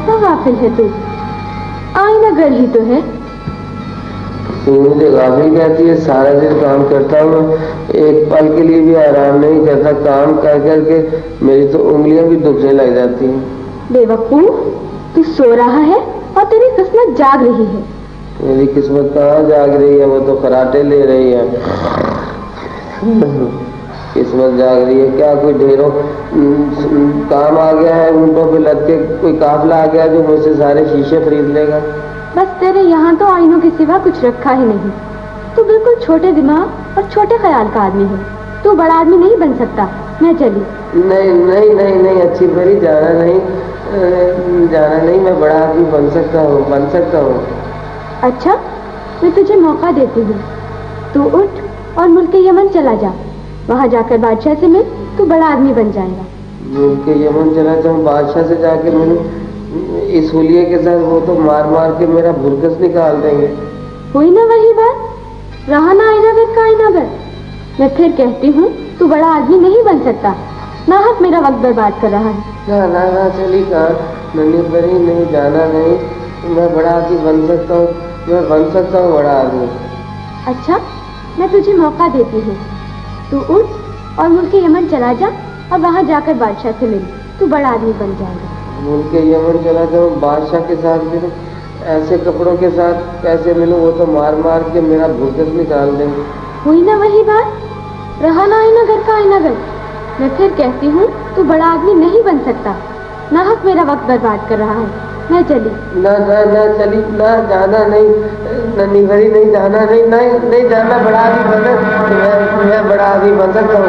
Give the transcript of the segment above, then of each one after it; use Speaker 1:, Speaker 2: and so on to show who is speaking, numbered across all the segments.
Speaker 1: कैसा गाफिल है तू, आईना घर ही तो है।
Speaker 2: मुझे गाफिल कहती है, सारा दिन काम करता हूँ, एक पल के लिए भी आराम नहीं करता। काम कर करके मेरी तो उंगलियां भी दुखने लग जाती हैं।
Speaker 1: बेवकूफ, तू सो रहा है और तेरी किस्मत जाग रही है।
Speaker 2: मेरी किस्मत कहाँ जाग रही है, वो तो खराटे ले रही है। किस्मत जाग रही है क्या? कोई ढेरों काम आ गया है, ऊँटों पे लद के कोई काफिला आ गया जो मुझसे सारे शीशे खरीद लेगा।
Speaker 1: बस तेरे यहाँ तो आईनों के सिवा कुछ रखा ही नहीं। तू बिल्कुल छोटे दिमाग और छोटे ख्याल का आदमी है। तू बड़ा आदमी नहीं बन सकता। मैं चली।
Speaker 2: नहीं नहीं नहीं नहीं, अच्छी भरी जाना नहीं, जाना नहीं। मैं बड़ा आदमी बन सकता हूँ।
Speaker 1: अच्छा, मैं तुझे मौका देती हूँ। तू उठ और मुल्क यमन चला जा। वहाँ जाकर बादशाह से मिल, तू बड़ा आदमी बन जाएगा।
Speaker 2: मुल्क यमन चला जाऊँ, बादशाह से जाके मिलूं? इस हुलिये के साथ वो तो मार मार के मेरा भुरकस निकाल देंगे।
Speaker 1: हुई ना वही बात, रहा ना आईना घर का आईना घर। मैं फिर कहती हूँ, तू बड़ा आदमी नहीं बन सकता। नाहक मेरा वक्त बर्बाद कर रहा है।
Speaker 2: ना चली कहाँ, नन्ही परी नहीं, जाना नहीं। मैं बड़ा आदमी बन सकता हूँ, मैं बन सकता हूँ बड़ा आदमी।
Speaker 1: अच्छा, मैं तुझे मौका देती हूँ। तू उठ और मुल्क यमन चला जा और वहाँ जाकर बादशाह से मिल, तू बड़ा आदमी बन जाएगा।
Speaker 2: मुल्क यमन चला जाऊँ, बादशाह के साथ मिलूं? ऐसे कपड़ों के साथ कैसे मिलूं? वो तो मार मार के मेरा भुरकस निकाल देंगे।
Speaker 1: हुई ना वही बात, रहा ना आईना घर का आईना घर। मैं फिर कहती हूँ, तू बड़ा आदमी नहीं बन सकता। नाहक मेरा वक्त बर्बाद कर रहा है। मैं चली।
Speaker 2: ना चली, ना जाना नहीं, नन्ही भरी नहीं, जाना नहीं, नहीं जाना। बड़ा आदमी बन, मैं बड़ा आदमी बन सकता हूँ।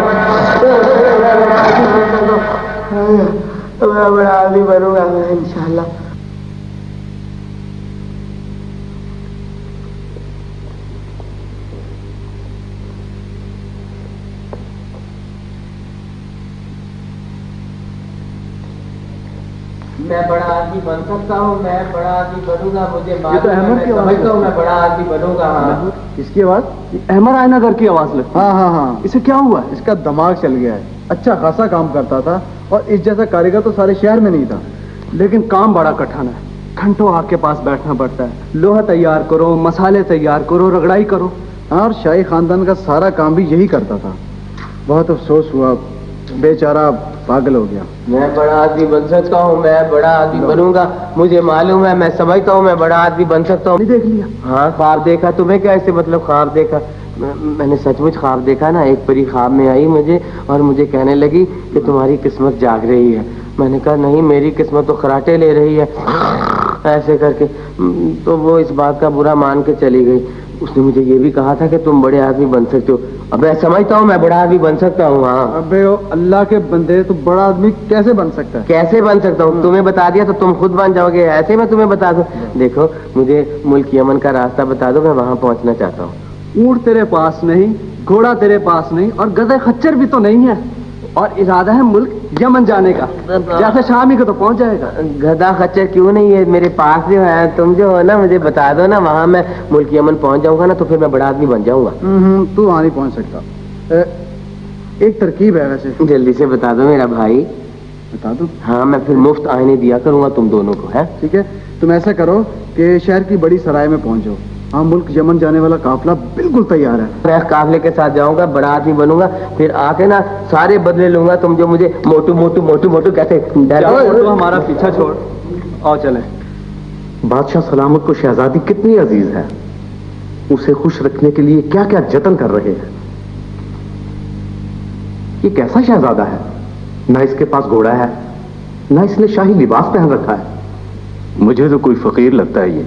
Speaker 2: मैं बड़ा आदमी बनूंगा इंशाल्लाह। मैं बड़ा आदमी बन सकता हूँ, मैं बड़ा आदमी बनूंगा। मुझे
Speaker 3: ये तो अहमद की आवाज
Speaker 2: समझता हूँ मैं बड़ा आदमी बनूंगा। हाँ,
Speaker 3: इसकी आवाज अहमद आईना घर की आवाज लगती। हाँ, इसे क्या हुआ? इसका दिमाग चल गया है। अच्छा खासा काम करता था और इस जैसा कारीगर तो सारे शहर में नहीं था, लेकिन काम बड़ा कठिन है। घंटों आग के पास बैठना पड़ता है। लोहा तैयार करो, मसाले तैयार करो, रगड़ाई करो। और शाही खानदान का सारा काम भी यही करता था। बहुत अफसोस हुआ, बेचारा पागल हो गया।
Speaker 2: मैं बड़ा आदमी बन सकता हूँ, मैं बड़ा आदमी बनूंगा। मुझे मालूम है, मैं समझता हूँ मैं बड़ा आदमी बन सकता हूँ।
Speaker 3: देख लिया?
Speaker 2: हाँ, ख्वाब देखा। तुम्हें क्या ऐसे मतलब ख्वाब देखा? मैंने सचमुच ख्वाब देखा ना। एक परी ख्वाब में आई मुझे और मुझे कहने लगी कि तुम्हारी किस्मत जाग रही है। मैंने कहा नहीं, मेरी किस्मत तो खराटे ले रही है, ऐसे करके। तो वो इस बात का बुरा मान के चली गई। उसने मुझे ये भी कहा था कि तुम बड़े आदमी बन सकते हो। अब मैं समझता हूँ मैं बड़ा आदमी बन सकता हूँ। हाँ।
Speaker 3: अबे ओ अल्लाह के बंदे, तो बड़ा आदमी कैसे बन सकता है?
Speaker 2: कैसे बन सकता हूँ? तुम्हें बता दिया तो तुम खुद बन जाओगे। ऐसे मैं तुम्हें बता दूं? देखो, मुझे मुल्क यमन का रास्ता बता दो, मैं वहां पहुंचना चाहता हूँ।
Speaker 3: ऊंट तेरे पास नहीं, घोड़ा तेरे पास नहीं, और गधे खच्चर भी तो नहीं है, और इरादा है मुल्क यमन जाने का। जैसे शाम ही को तो पहुंच जाएगा।
Speaker 2: गधा खच्चर क्यों नहीं है मेरे पास जो है? तुम जो हो ना, मुझे बता दो ना, वहां मैं मुल्क यमन पहुंच जाऊंगा ना, तो फिर मैं बड़ा आदमी बन जाऊंगा।
Speaker 3: तू वहां नहीं पहुंच सकता। एक तरकीब है वैसे।
Speaker 2: जल्दी से बता दो मेरा भाई।
Speaker 3: बता दो?
Speaker 2: हाँ, मैं फिर मुफ्त आईने दिया करूंगा तुम दोनों को। है
Speaker 3: ठीक है, तुम ऐसा करो कि शहर की बड़ी सराय में पहुंच जाओ। हाँ, मुल्क यमन जाने वाला काफिला बिल्कुल तैयार है।
Speaker 2: मैं काफिले के साथ जाऊंगा, बड़ा आदमी बनूंगा, फिर आके ना सारे बदले लूंगा। तुम जो मुझे मोटू मोटू मोटू मोटू कहते,
Speaker 3: तो हमारा पीछा छोड़ और चले।
Speaker 4: बादशाह सलामत को शहजादी कितनी अजीज है, उसे खुश रखने के लिए क्या क्या जतन कर रहे हैं। ये कैसा शहजादा है? ना इसके पास घोड़ा है, ना इसने शाही लिबास पहन रखा है।
Speaker 5: मुझे तो कोई फकीर लगता है ये।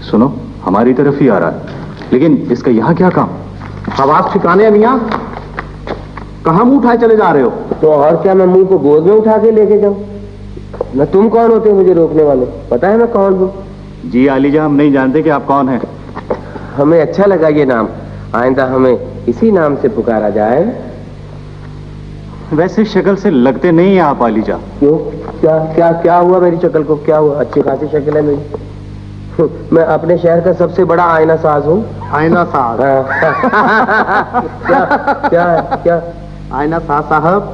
Speaker 5: सुनो, हमारी तरफ ही आ रहा है, लेकिन इसका यहाँ क्या काम?
Speaker 4: आवाज ठिकाने है मियां, कहां मुंह उठाए चले जा रहे हो?
Speaker 2: तो और क्या, मैं मुंह को गोद में उठा के लेके जाऊं? ना तुम कौन होते हो मुझे रोकने वाले? पता है मैं कौन हूँ?
Speaker 5: जी आलीजा, हम नहीं जानते कि आप कौन हैं।
Speaker 2: हमें अच्छा लगा ये नाम, आइंदा हमें इसी नाम से पुकारा जाए।
Speaker 5: वैसे शक्ल से लगते नहीं है आप आलीजा।
Speaker 2: क्यों? क्या क्या क्या हुआ मेरी शक्ल को? क्या हुआ? अच्छी खासी शक्ल है मेरी। मैं अपने शहर का सबसे बड़ा आईना साज हूँ।
Speaker 4: आईना साहब?
Speaker 2: क्या क्या है? क्या
Speaker 4: आईना साहब,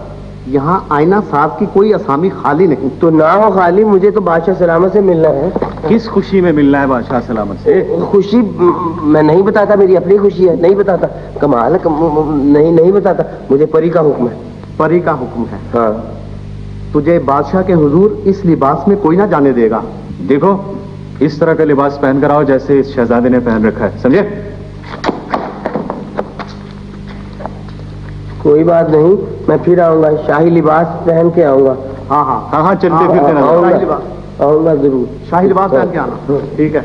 Speaker 4: यहाँ आईना साहब की कोई असामी खाली नहीं।
Speaker 2: तो ना हो खाली, मुझे तो बादशाह सलामत से मिलना है।
Speaker 5: किस खुशी में मिलना है बादशाह सलामत से?
Speaker 2: खुशी मैं नहीं बताता, मेरी अपनी खुशी है, नहीं बताता। कमाल है, नहीं बताता, मुझे परी का हुक्म है।
Speaker 4: परी का हुक्म है?
Speaker 2: हाँ।
Speaker 4: तुझे बादशाह के हुजूर इस लिबास में कोई ना जाने देगा।
Speaker 5: देखो, इस तरह का लिबास पहन कर आओ जैसे इस शहजादे ने पहन रखा है, समझे?
Speaker 2: कोई बात नहीं, मैं फिर आऊंगा, शाही लिबास पहन के आऊंगा।
Speaker 4: हाँ हाँ
Speaker 5: हाँ हाँ, चलते फिरते नजर
Speaker 4: शाही
Speaker 2: आऊंगा,
Speaker 4: लिबास,
Speaker 2: आऊंगा जरूर।
Speaker 4: शाही लिबास पहन के आना। ठीक है।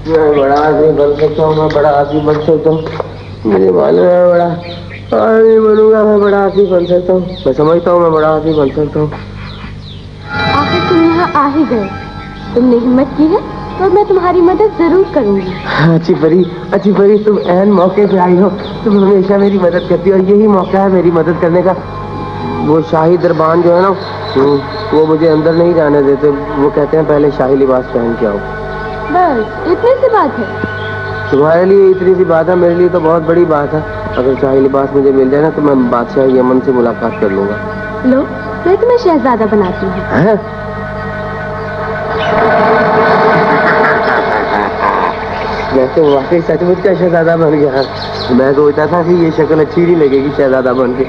Speaker 2: मैं बड़ा आदमी बन सकता हूँ, मैं बड़ा आदमी बन सकता हूँ, मुझे मालूम है बड़ा आदमी बनूंगा, मैं बड़ा आदमी बन सकता हूँ, मैं समझता हूँ मैं बड़ा आदमी बन सकता हूँ।
Speaker 1: आखिर तुम यहाँ आ ही गए, तुमने हिम्मत की है तो मैं तुम्हारी मदद जरूर करूंगी।
Speaker 2: अच्छी परी, तुम ऐन मौके पे आई हो, तुम हमेशा मेरी मदद करती हो, यही मौका है मेरी मदद करने का। वो शाही दरबान जो है ना, वो मुझे अंदर नहीं जाने देते, वो कहते हैं पहले शाही लिबास पहन के आओ।
Speaker 1: बस इतनी सी बात है?
Speaker 2: तुम्हारे लिए इतनी सी बात है, मेरे लिए तो बहुत बड़ी बात है। अगर शाही लिबास मुझे मिल जाए ना तो मैं बादशाह यमन से मुलाकात कर लूंगा।
Speaker 1: लो, मैं तुम्हें शहजादा बनाती हूँ।
Speaker 2: हैं? मैं तो वाकई सचमुच का शहजादा बन गया। मैं सोचता था कि ये शक्ल अच्छी नहीं लगेगी शहजादा बन के।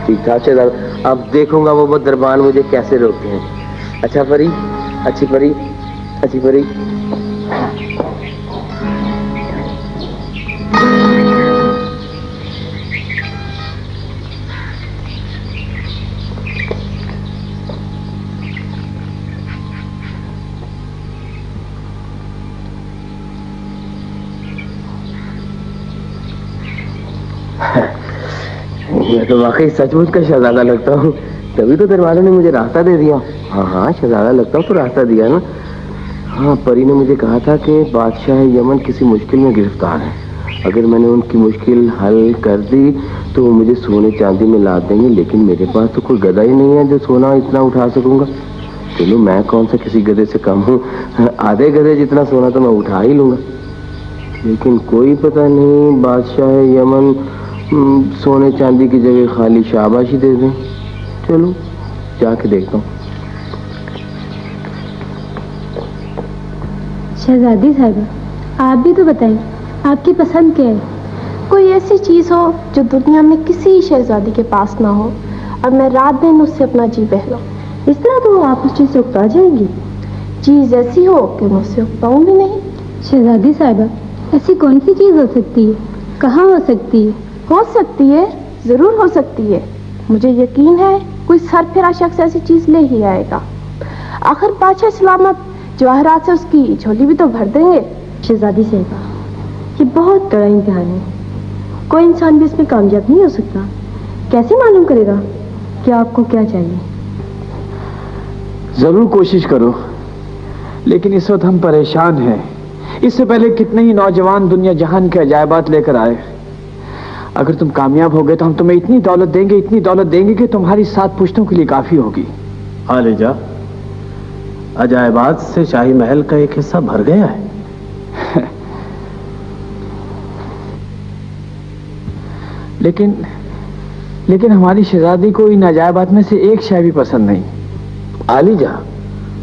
Speaker 2: ठीक ठाक शहजादा, अब देखूंगा वो दरबान मुझे कैसे रोकते हैं। अच्छा परी, अच्छी परी, मैं तो वाकई सचमुच का शहजादा लगता हूँ, तभी तो दरबारों ने मुझे रास्ता दे दिया। हाँ, शहजादा लगता हूँ तो रास्ता दिया ना। हाँ, परी ने मुझे कहा था कि बादशाह यमन किसी मुश्किल में गिरफ्तार है, अगर मैंने उनकी मुश्किल हल कर दी तो वो मुझे सोने चांदी में लाद देंगे, लेकिन मेरे पास तो कोई गधा ही नहीं है जो सोना इतना उठा सकूंगा। चलो, मैं कौन सा किसी गधे से कम हूँ, आधे गधे जितना सोना तो मैं उठा ही लूंगा। लेकिन कोई पता नहीं, बादशाह यमन सोने चांदी की जगह खाली शाबाशी दे दें। चलो जाके देखता हूँ।
Speaker 1: शहजादी साहिबा, आप भी तो बताएं, आपकी पसंद क्या है?
Speaker 6: कोई ऐसी चीज हो जो दुनिया में किसी शहजादी के पास ना हो और मैं रात दिन उससे अपना जी बहलाऊं।
Speaker 1: इस तरह तो आप उस चीज से उकता जाएंगी।
Speaker 6: चीज ऐसी हो कि मैं उससे उकताऊं भी नहीं।
Speaker 1: शहजादी साहिबा, ऐसी कौन सी चीज हो सकती है? कहाँ हो सकती है?
Speaker 6: हो सकती है, जरूर हो सकती है। मुझे यकीन है कोई सरफिरा शख्स ऐसी चीज ले ही आएगा। आखिर बादशाह सलामत जवाहरात से उसकी झोली भी तो भर देंगे।
Speaker 1: शहजादी साहिबा, ये बहुत कड़ा इम्तिहान है, कोई इंसान भी इसमें कामयाब नहीं हो सकता। कैसे मालूम करेगा कि आपको क्या चाहिए?
Speaker 3: जरूर कोशिश करो, लेकिन इस वक्त हम परेशान हैं। इससे पहले कितने ही नौजवान दुनिया जहान के अजायबात लेकर आए। अगर तुम कामयाब हो गए तो हम तुम्हें इतनी दौलत देंगे कि तुम्हारी 7 पुश्तों के लिए काफी होगी।
Speaker 4: हाँ ले जा, अजायबात से शाही महल का एक हिस्सा भर गया है।
Speaker 3: लेकिन हमारी शहजादी को इन अजायबात में से एक शय भी पसंद नहीं।
Speaker 2: आलीजा,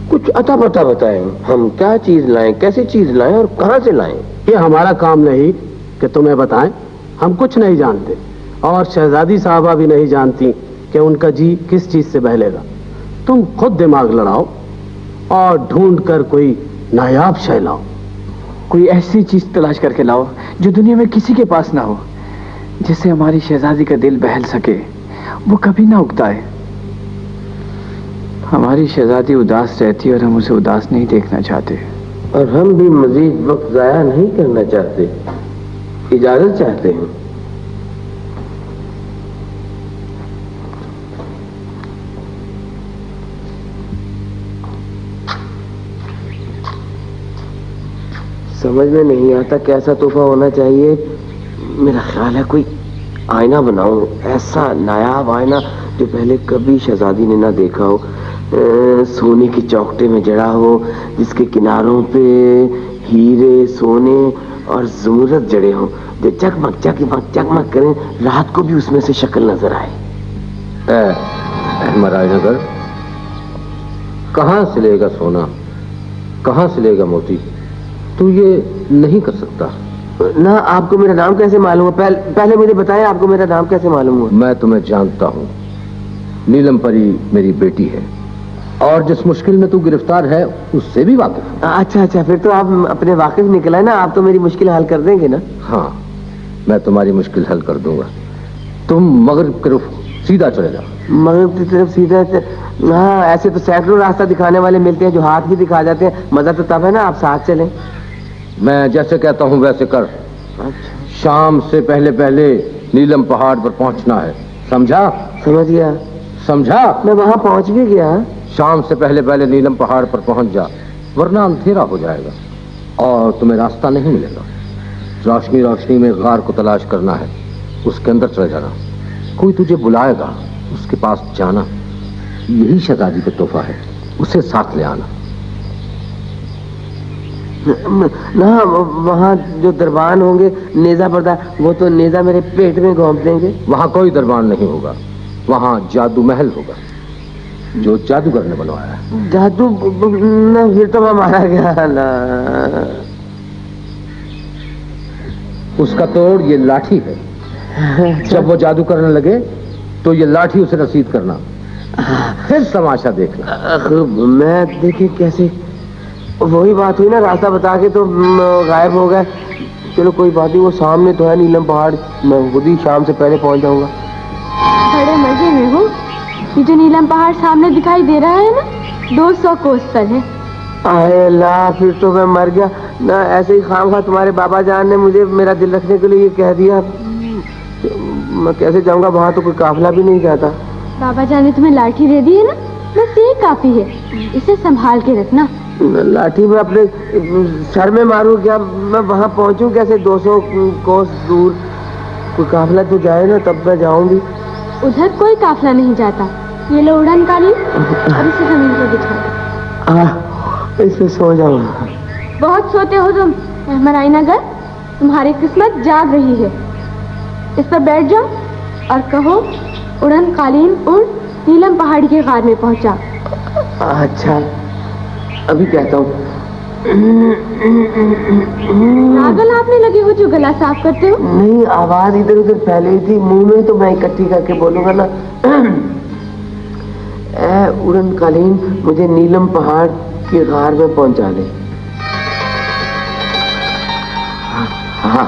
Speaker 2: कुछ अता पता बताएं, हम क्या चीज लाएं, कैसी चीज लाएं और कहां से लाएं?
Speaker 4: ये हमारा काम नहीं कि तुम्हें बताएं, हम कुछ नहीं जानते और शहजादी साहबा भी नहीं जानती कि उनका जी किस चीज से बहलेगा। तुम खुद दिमाग लड़ाओ और ढूंढ कर कोई नायाब शय लाओ।
Speaker 3: कोई ऐसी चीज तलाश करके लाओ जो दुनिया में किसी के पास ना हो, जिससे हमारी शहजादी का दिल बहल सके, वो कभी ना उगताए। हमारी शहजादी उदास रहती है और हम उसे उदास नहीं देखना चाहते।
Speaker 2: और हम भी मजीद वक्त जाया नहीं करना चाहते, इजाजत चाहते हैं। समझ में नहीं आता कैसा तोहफा होना चाहिए। मेरा ख्याल है कोई आईना बनाऊं, ऐसा नायाब आईना जो पहले कभी शहजादी ने ना देखा हो, सोने की चौखटे में जड़ा हो, जिसके किनारों पे हीरे, सोने और ज़रूरत जड़े हों जो चकमक चकमक करें, रात को भी उसमें से शक्ल नजर आए।
Speaker 7: अहमद आयनगर, कहाँ से लेगा सोना, कहाँ से लेगा मोती? तू ये नहीं कर सकता
Speaker 2: ना। आपको मेरा नाम कैसे मालूम है? पहले मुझे बताएं, आपको मेरा नाम कैसे मालूम हुआ?
Speaker 7: मैं तुम्हें जानता हूँ। नीलम परी मेरी बेटी है और जिस मुश्किल में तू गिरफ्तार है उससे भी वाकिफ हूं।
Speaker 2: अच्छा, फिर तो आप अपने वाकिफ निकला है ना। आप तो मेरी मुश्किल हल कर देंगे ना?
Speaker 7: हाँ, मैं तुम्हारी मुश्किल हल कर दूंगा। तुम मगरिब की तरफ सीधा चले जाओ।
Speaker 2: मगरिब की तरफ सीधा? हाँ, ऐसे तो सैकड़ों रास्ता दिखाने वाले मिलते हैं जो हाथ भी दिखा जाते हैं। मजा तो तब है ना आप साथ चलें।
Speaker 7: मैं जैसे कहता हूँ वैसे कर।
Speaker 2: अच्छा,
Speaker 7: शाम से पहले पहले नीलम पहाड़ पर पहुंचना है, समझा?
Speaker 2: समझ गया।
Speaker 7: समझा?
Speaker 2: मैं वहां पहुंच भी गया।
Speaker 7: शाम से पहले पहले नीलम पहाड़ पर पहुंच जा, वरना अंधेरा हो जाएगा और तुम्हें रास्ता नहीं मिलेगा। रोशनी रोशनी में गार को तलाश करना है, उसके अंदर चले जाना। कोई तुझे बुलाएगा, उसके पास जाना। यही शहजादी का तोहफा है, उसे साथ ले आना।
Speaker 2: ना वहाँ जो दरबान होंगे नेजा बरदार, वो तो नेजा मेरे पेट में घोंप देंगे।
Speaker 7: वहां कोई दरबान नहीं होगा, वहां जादू महल होगा जो जादूगर ने बनवाया है।
Speaker 2: जादू? ना फिर तो मैं मारा गया ना।
Speaker 7: उसका तोड़ ये लाठी है। जब वो जादू करने लगे तो ये लाठी उसे रसीद करना, फिर तमाशा देखना।
Speaker 2: मैं देखिए कैसे, वही बात हुई ना, रास्ता बता के तो गायब हो गए। चलो कोई बात नहीं, वो सामने तो है नीलम पहाड़, मैं खुद ही शाम से पहले पहुंच जाऊंगा।
Speaker 1: बड़े मजे में हूँ। ये जो नीलम पहाड़ सामने दिखाई दे रहा है ना, 200 कोस पर है।
Speaker 2: आए अल्लाह, फिर तो मैं मर गया ना। ऐसे ही खामखा तुम्हारे बाबा जान ने मुझे मेरा दिल रखने के लिए ये कह दिया। मैं कैसे जाऊंगा? वहां तो कोई काफिला भी नहीं जाता।
Speaker 1: बाबा जान ने तुम्हें लाठी दे दी है ना, बस ये काफी है। इसे संभाल के रखना।
Speaker 2: लाठी में अपने सर में मारूं क्या? मैं वहां पहुंचूं कैसे 200 कोस दूर? कोई काफिला तो जाए ना, तब मैं जाऊंगी।
Speaker 1: उधर कोई काफिला नहीं जाता। ये लो उड़न कालीन, अब इसे जमीन पर बिछाओ।
Speaker 2: इसमें सो जाऊं।
Speaker 1: बहुत सोते हो तुम अहमद आयनगर, तुम्हारी किस्मत जाग रही है। इस पर बैठ जाओ और कहो, उड़न कालीन उड़, नीलम पहाड़ी के गार में पहुंचा।
Speaker 2: अच्छा, अभी कहता हूँ।
Speaker 1: पागल आपने लगे हो जो गला साफ करते हो?
Speaker 2: नहीं, आवाज इधर उधर फैली थी, मुंह में तो मैं इकट्ठी करके बोलूंगा ना। ऐ उड़न कालीन, मुझे नीलम पहाड़ के गार में पहुंचा दे। हाँ,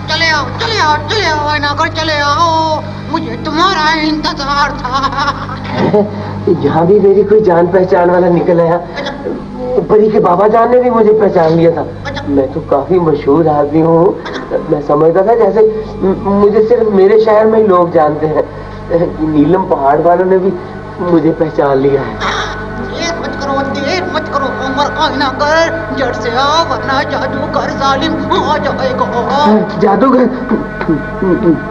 Speaker 8: चले आओ आयनगर, चले आओ, मुझे तुम्हारा इंतजार था।
Speaker 2: यहाँ भी मेरी कोई जान पहचान वाला निकल आया। परी के बाबा जान ने भी मुझे पहचान लिया था। मैं तो काफी मशहूर आदमी हूँ। मैं समझता था जैसे मुझे सिर्फ मेरे शहर में ही लोग जानते हैं। नीलम पहाड़ वालों ने भी मुझे पहचान लिया है।
Speaker 8: देर मत करो उमर आयनगर, जड़ से आओ वरना जादूगर जालिम आ जाएगा।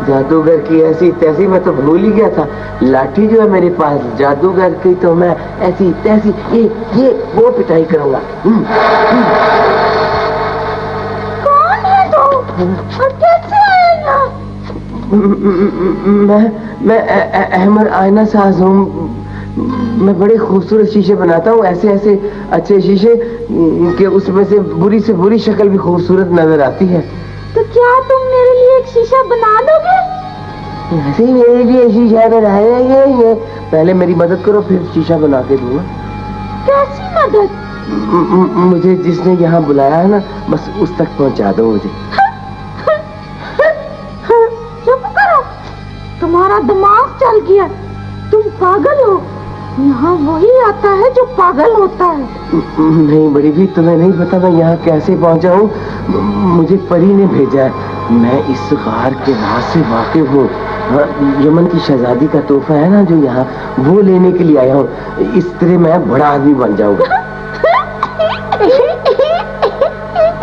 Speaker 2: जादूगर की ऐसी तैसी मैं तो भूल ही गया था। लाठी जो है मेरे पास, जादूगर की तो मैं ऐसी तैसी ये वो पिटाई करूंगा।
Speaker 1: कौन है तू और कैसे आया यहाँ?
Speaker 2: मैं अहमद आयना साज हूँ। मैं बड़े खूबसूरत शीशे बनाता हूँ, ऐसे ऐसे अच्छे शीशे कि उसमें से बुरी शक्ल भी खूबसूरत नजर आती है।
Speaker 1: तो क्या तुम मेरे लिए एक शीशा बना दोगे?
Speaker 2: ऐसे ही मेरे लिए शीशा बनाएंगे। ये पहले मेरी मदद करो, फिर शीशा बना के दूंगा।
Speaker 1: कैसी मदद?
Speaker 2: मुझे जिसने यहाँ बुलाया है ना, बस उस तक पहुँचा दो मुझे।
Speaker 1: चुप करो, तुम्हारा दिमाग चल गया। तुम पागल हो। यहाँ वही आता है जो पागल होता है।
Speaker 2: नहीं बड़ी भी, तुम्हें नहीं पता मैं यहाँ कैसे पहुँचा हूँ। मुझे परी ने भेजा है। मैं इस गार के राज से वाकिफ हूँ। यमन की शहजादी का तोहफा है ना जो यहाँ, वो लेने के लिए आया हूँ। इस तरह मैं बड़ा आदमी बन जाऊंगा।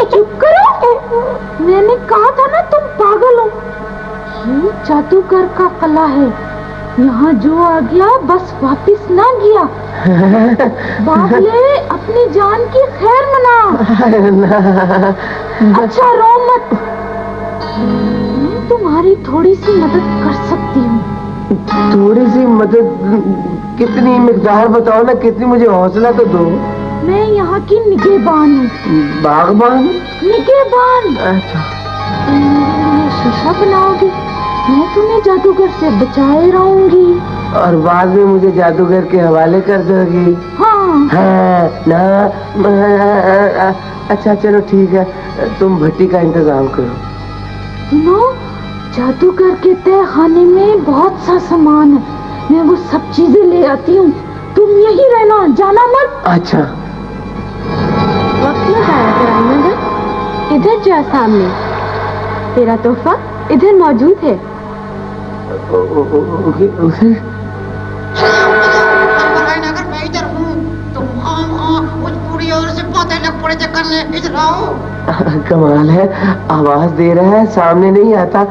Speaker 1: चुप करो, मैंने कहा था ना तुम पागल हो। ये जादूगर का कला है। यहाँ जो आ गया बस वापस ना गया। बाबले अपनी जान की खैर मना। अच्छा रो मत, मैं तुम्हारी थोड़ी सी मदद कर सकती हूँ।
Speaker 2: थोड़ी सी मदद? कितनी मिकदार बताओ ना, कितनी, मुझे हौसला तो दो।
Speaker 1: मैं यहाँ की निगहबान हूँ।
Speaker 2: बागबान?
Speaker 1: निगहबान।
Speaker 2: अच्छा।
Speaker 1: तुम मेरे लिए शीशा बनाओगी, मैं तुम्हें जादूगर से बचाए रहूंगी।
Speaker 2: और बाद में मुझे जादूगर के हवाले कर दोगी?
Speaker 1: हाँ।
Speaker 2: हाँ ना, अच्छा चलो ठीक है, तुम भट्टी का इंतजाम करो।
Speaker 1: सुनो, जादूगर के तय खाने में बहुत सा सामान है, मैं वो सब चीजें ले आती हूँ, तुम यही रहना, जाना मत।
Speaker 2: अच्छा।
Speaker 1: वक्त लगाया कर आइएगा, इधर जा सामने, तेरा तोहफा इधर मौजूद है।
Speaker 2: उसे
Speaker 8: अगर मैं इधर हूँ तो उस पूरी ओर से बातें लग पड़े थे करने। इधर आओ।
Speaker 2: कमाल है, आवाज दे रहा है, सामने नहीं आता।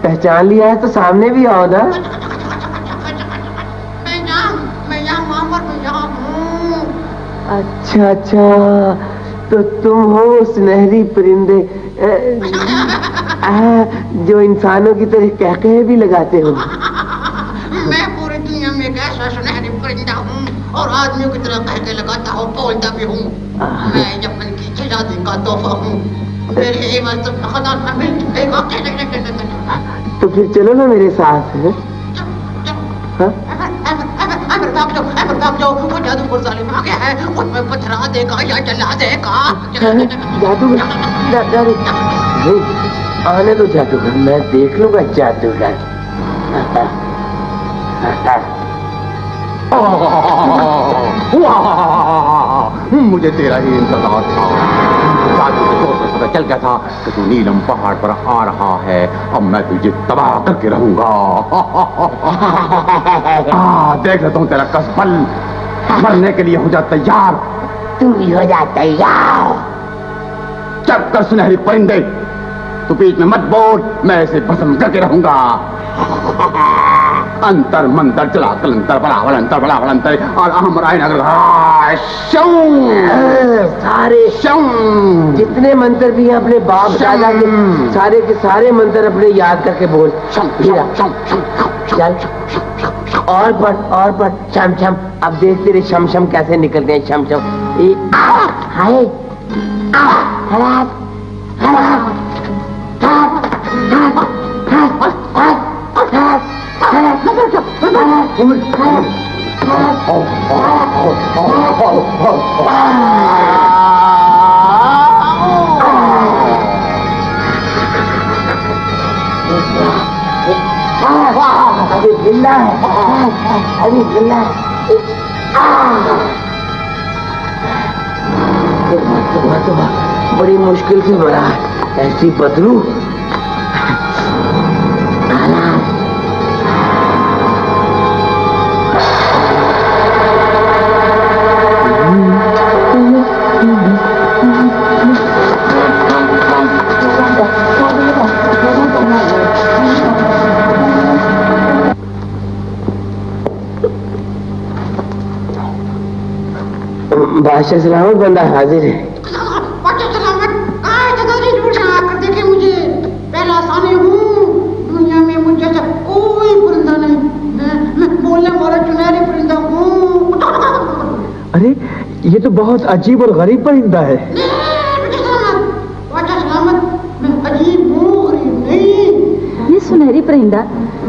Speaker 2: पहचान लिया है तो सामने भी आओ ना।
Speaker 8: मैं यहाँ हूँ।
Speaker 2: अच्छा अच्छा, तो तुम हो सुनहरी परिंदे जो इंसानों की तरह कहकहे भी लगाते हो।
Speaker 8: मैं पूरी दुनिया में एक ऐसा सुनहरी परिंदा हूँ और आदमियों की तरह कहके लगाता हूँ, बोलता भी हूँ। मैं यमन की शहजादी का तोहफा हूँ। मेरे एवज खजाना मिल जाएगा।
Speaker 2: तो फिर चलो ना मेरे साथ।
Speaker 8: भाग जाओ, वो जादूगर जालिम आ गया है, वो तुम्हें पथरा देगा या जला देगा।
Speaker 2: जादूगर? नहीं, आने दो जादूगर, मैं देख लूंगा जादूगर।
Speaker 5: मुझे तेरा ही इंतजार था। जादू के तौर पर पता चल गया था कि तू नीलम पहाड़ पर आ रहा है। अब मैं तुझे तबाह करके रहूंगा। देख लेता हूँ तेरा कसबल। मरने के लिए हो जा तैयार।
Speaker 2: तू भी हो जा तैयार।
Speaker 5: चल कर सुनहरी परिंदे, तू बीच में मत बोल, मैं इसे भस्म करके रहूंगा। अंतर मंतर चला कलंतर बराबर अंतर बराबर अंतर और अहम राय नगर
Speaker 2: सारे जितने मंत्र भी हैं अपने बाप दादा के सारे मंत्र अपने याद करके बोल। चल और पढ़ शम शम। अब देख तेरे शम शम कैसे निकलते हैं। शम शम हाय अभी गिल्ला है, अभी गिल्ला है। तो बड़ी मुश्किल से बना है, ऐसी बदलू। बादशाह सलामत, बंदा हाजिर है।
Speaker 8: बादशाह सलामत, कहाँ है दादाजी? दूर से आकर देखे मुझे। पहला आसानी हूँ, दुनिया में मुझ जैसा कोई परिंदा नहीं। मैं बोलने वाला सुनहरी परिंदा हूँ।
Speaker 3: अरे ये तो बहुत अजीब और गरीब परिंदा है।
Speaker 8: बादशाह सलामत, मैं अजीब हूँ, गरीब नहीं।
Speaker 1: ये सुनहरी परिंदा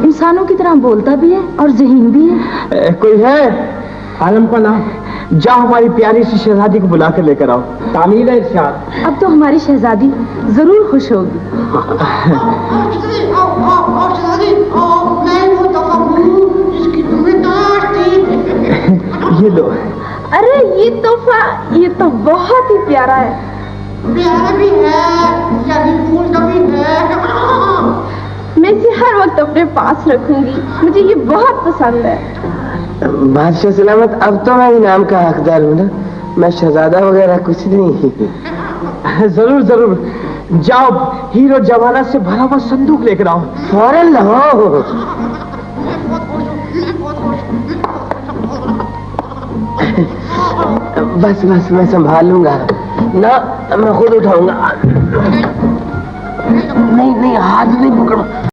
Speaker 1: इंसानों की तरह बोलता भी है और ज़हीन भी है।
Speaker 3: कोई है? आलम का नाम। जा हमारी प्यारी सी शहजादी को बुला कर लेकर आओ। तामील है इरशाद।
Speaker 1: अब तो हमारी शहजादी जरूर खुश होगी।
Speaker 8: मैं वो तोहफा हूँ जिसकी तुम्हें ताश थी।
Speaker 3: ये लो।
Speaker 6: अरे ये तोहफा, ये तो बहुत ही प्यारा है।
Speaker 8: प्यारा भी है, यही फूल का भी है।
Speaker 6: मैं इसे हर वक्त अपने पास रखूंगी, मुझे ये बहुत पसंद है।
Speaker 2: बादशाह सलामत, अब तो मैं इनाम का हकदार हूँ ना, मैं शहजादा वगैरह कुछ नहीं।
Speaker 3: जरूर जरूर,
Speaker 2: जाओ हीरो जवाहरात से भरा हुआ संदूक लेकर आओ, फौरन लाओ। बस बस मैं संभाल लूंगा ना, मैं खुद उठाऊंगा। नहीं नहीं हाथ नहीं पकड़ो।